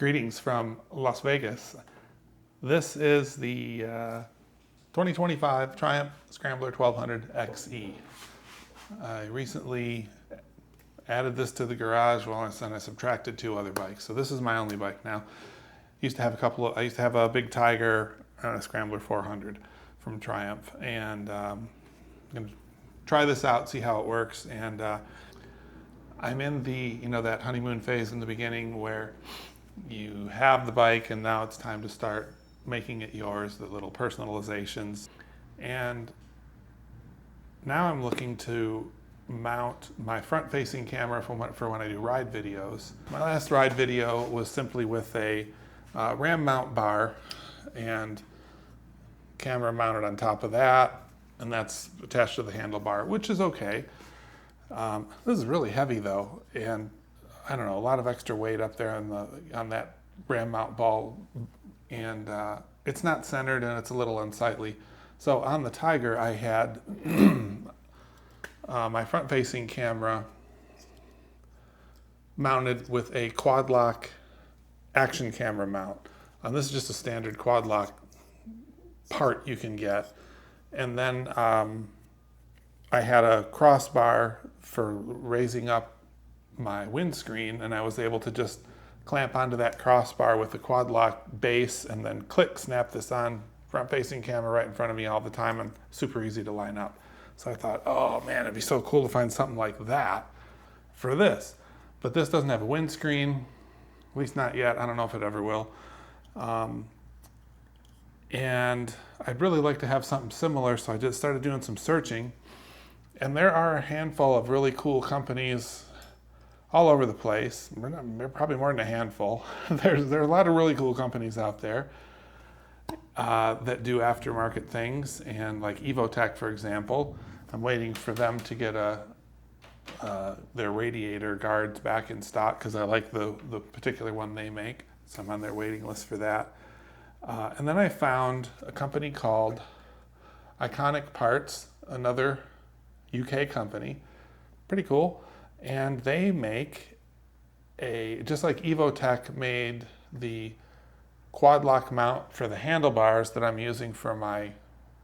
Greetings from Las Vegas. This is the 2025 Triumph Scrambler 1200 XE. I recently added this to the garage and I subtracted 2 other bikes. So this is my only bike now. I used to have a big Tiger and a Scrambler 400 from Triumph, and I'm gonna try this out, see how it works. And I'm in the, that honeymoon phase in the beginning where you have the bike and now it's time to start making it yours, the little personalizations. And now I'm looking to mount my front-facing camera for when I do ride videos. My last ride video was simply with a ram mount bar and camera mounted on top of that, and that's attached to the handlebar, which is okay. This is really heavy though, and I don't know, a lot of extra weight up there on that ram mount ball, and it's not centered and it's a little unsightly. So on the Tiger, I had my front-facing camera mounted with a Quadlock action camera mount. This is just a standard Quadlock part you can get. And then I had a crossbar for raising up my windscreen, and I was able to just clamp onto that crossbar with the Quadlock base and then snap this on, front-facing camera right in front of me all the time, and super easy to line up. So I thought, oh man, it'd be so cool to find something like that for this. But this doesn't have a windscreen, at least not yet. I don't know if it ever will. And I'd really like to have something similar, so I just started doing some searching. And there are a handful of really cool companies all over the place. Probably more than a handful. There are a lot of really cool companies out there that do aftermarket things, and like Evotech, for example. I'm waiting for them to get their radiator guards back in stock because I like the particular one they make. So I'm on their waiting list for that. And then I found a company called Iconic Parts, another UK company. Pretty cool. And they make just like Evotech made the Quadlock mount for the handlebars that I'm using for my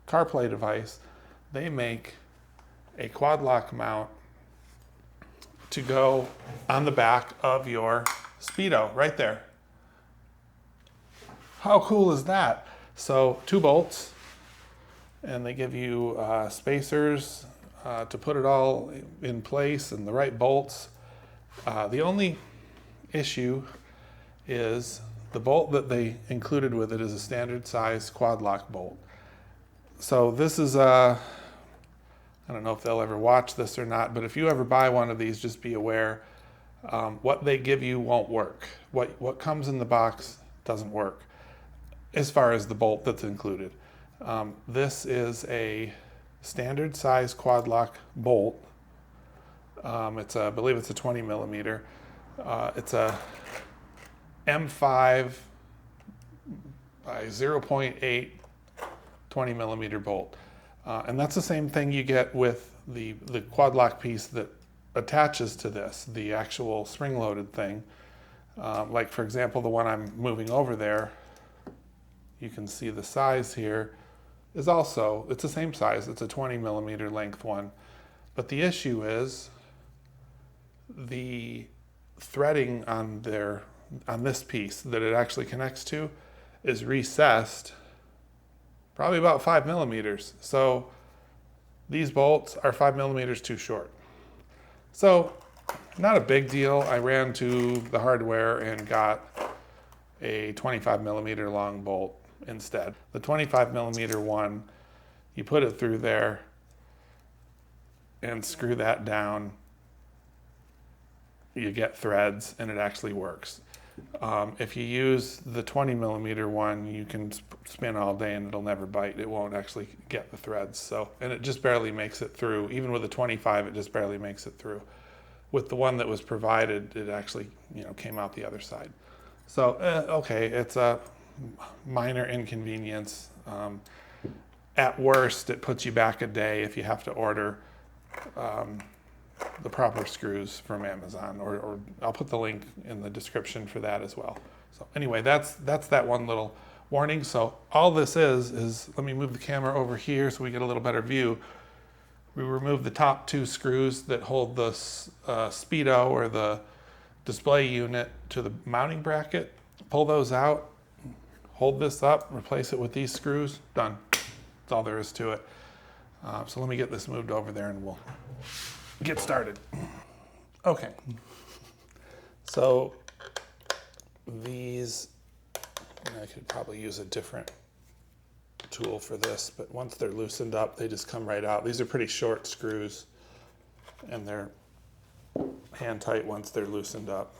CarPlay device, they make a Quadlock mount to go on the back of your Speedo, right there. How cool is that? So 2 bolts, and they give you spacers to put it all in place and the right bolts. The only issue is the bolt that they included with it is a standard size Quadlock bolt. So this is I don't know if they'll ever watch this or not, but if you ever buy one of these, just be aware what they give you won't work. What comes in the box doesn't work as far as the bolt that's included. This is a standard size Quadlock bolt. I believe it's a 20 millimeter. It's a M5 by 0.8 20 millimeter bolt. And that's the same thing you get with the Quadlock piece that attaches to this, the actual spring-loaded thing. Like for example, the one I'm moving over there, you can see the size here is also, it's the same size, it's a 20 millimeter length one. But the issue is the threading on this piece that it actually connects to is recessed probably about 5 millimeters. So these bolts are 5 millimeters too short. So not a big deal. I ran to the hardware and got a 25 millimeter long bolt instead. The 25 millimeter one, you put it through there and screw that down. You get threads and it actually works. If you use the 20 millimeter one, you can spin all day and it'll never bite. It won't actually get the threads. So, and it just barely makes it through. Even with the 25, it just barely makes it through. With the one that was provided, it actually, came out the other side. So, okay, it's a minor inconvenience. At worst, it puts you back a day if you have to order the proper screws from Amazon, or I'll put the link in the description for that as well. So anyway, that's that one little warning. So all this is, let me move the camera over here so we get a little better view. We remove the top two screws that hold the speedo or the display unit to the mounting bracket. Pull those out, hold this up, replace it with these screws, done. That's all there is to it. So let me get this moved over there and we'll get started. Okay, so these, I could probably use a different tool for this, but once they're loosened up, they just come right out. These are pretty short screws and they're hand tight once they're loosened up.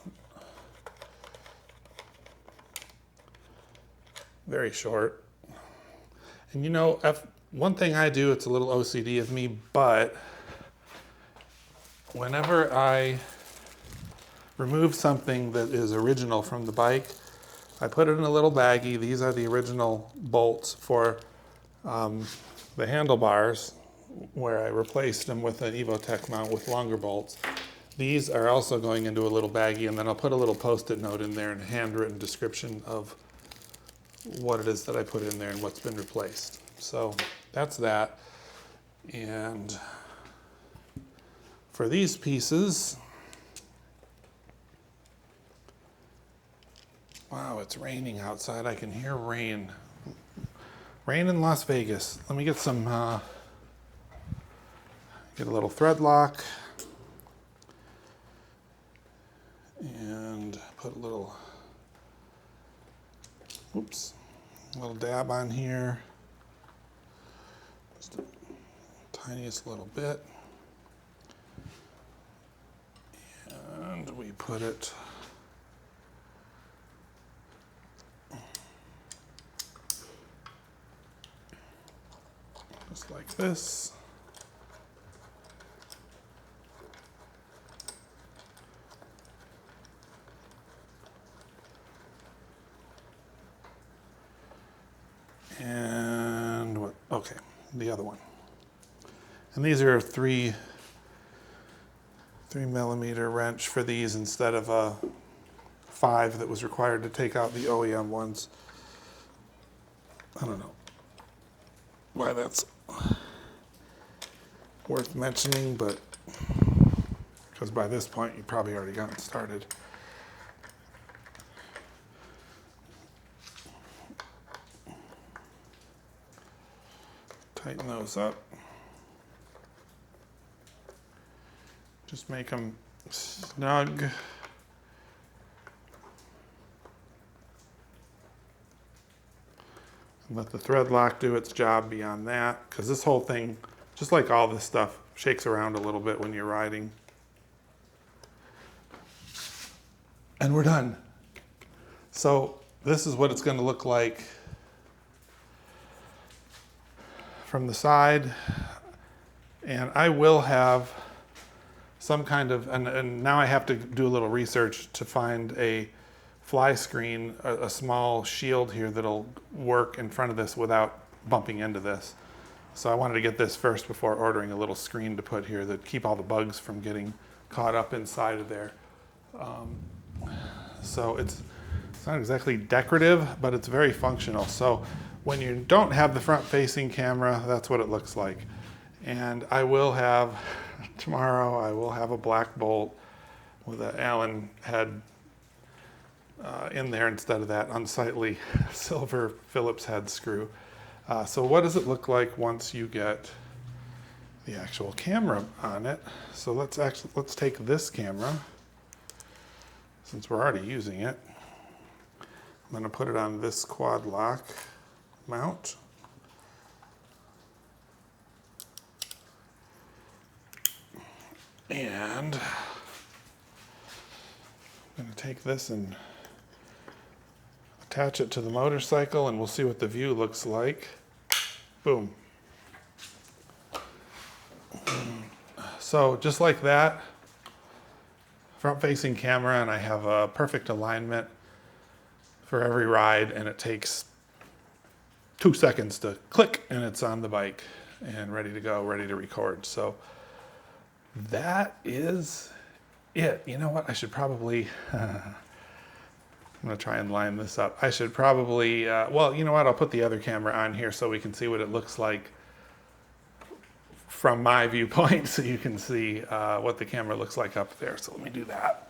Very short. And you know, one thing I do, it's a little OCD of me, but whenever I remove something that is original from the bike, I put it in a little baggie. These are the original bolts for the handlebars, where I replaced them with an Evotech mount with longer bolts. These are also going into a little baggie, and then I'll put a little post-it note in there and a handwritten description of what it is that I put in there and what's been replaced. So that's that. And for these pieces, wow, it's raining outside. I can hear rain. Rain in Las Vegas. Let me get some, get a little thread lock and put a little, oops, a little dab on here. Just the tiniest little bit. And we put it just like this. And what? Okay, the other one. And these are 3mm wrench for these instead of a 5 that was required to take out the OEM ones. I don't know why that's worth mentioning, but because by this point you've probably already gotten started. Tighten those up. Just make them snug. And let the thread lock do its job beyond that, because this whole thing, just like all this stuff, shakes around a little bit when you're riding. And we're done. So this is what it's going to look like from the side. And I will have some kind of, and now I have to do a little research to find a fly screen, a small shield here that'll work in front of this without bumping into this. So I wanted to get this first before ordering a little screen to put here that keep all the bugs from getting caught up inside of there. So it's not exactly decorative, but it's very functional. So when you don't have the front-facing camera, that's what it looks like. And I will have, tomorrow, I will have a black bolt with an Allen head in there instead of that unsightly silver Phillips head screw. So what does it look like once you get the actual camera on it? So let's take this camera, since we're already using it. I'm going to put it on this Quadlock mount. And I'm going to take this and attach it to the motorcycle, and we'll see what the view looks like. Boom. So just like that, front-facing camera, and I have a perfect alignment for every ride, and it takes 2 seconds to click, and it's on the bike and ready to go, ready to record. So that is it. You know what? I should probably I'm gonna try and line this up. I should probably, well, you know what? I'll put the other camera on here so we can see what it looks like from my viewpoint, so you can see what the camera looks like up there. So let me do that.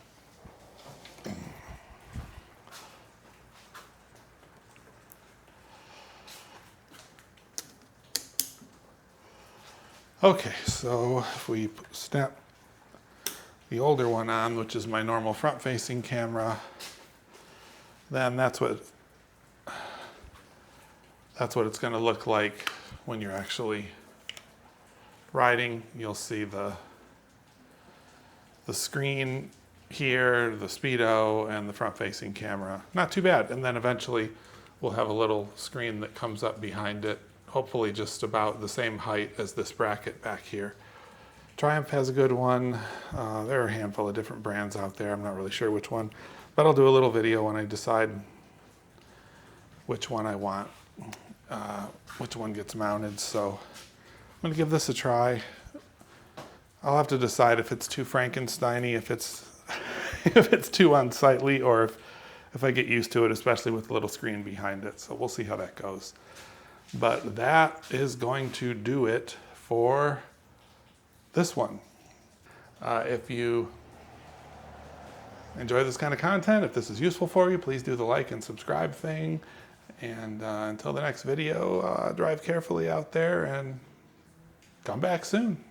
Okay, so if we snap the older one on, which is my normal front-facing camera, then that's what it's going to look like when you're actually riding. You'll see the screen here, the speedo, and the front-facing camera. Not too bad. And then eventually we'll have a little screen that comes up behind it, hopefully just about the same height as this bracket back here. Triumph has a good one. There are a handful of different brands out there. I'm not really sure which one, but I'll do a little video when I decide which one I want, which one gets mounted. So I'm gonna give this a try. I'll have to decide if it's too Frankenstein-y, if it's if it's too unsightly, or if I get used to it, especially with the little screen behind it. So we'll see how that goes. But that is going to do it for this one. If you enjoy this kind of content, if this is useful for you, please do the like and subscribe thing. And until the next video, drive carefully out there and come back soon.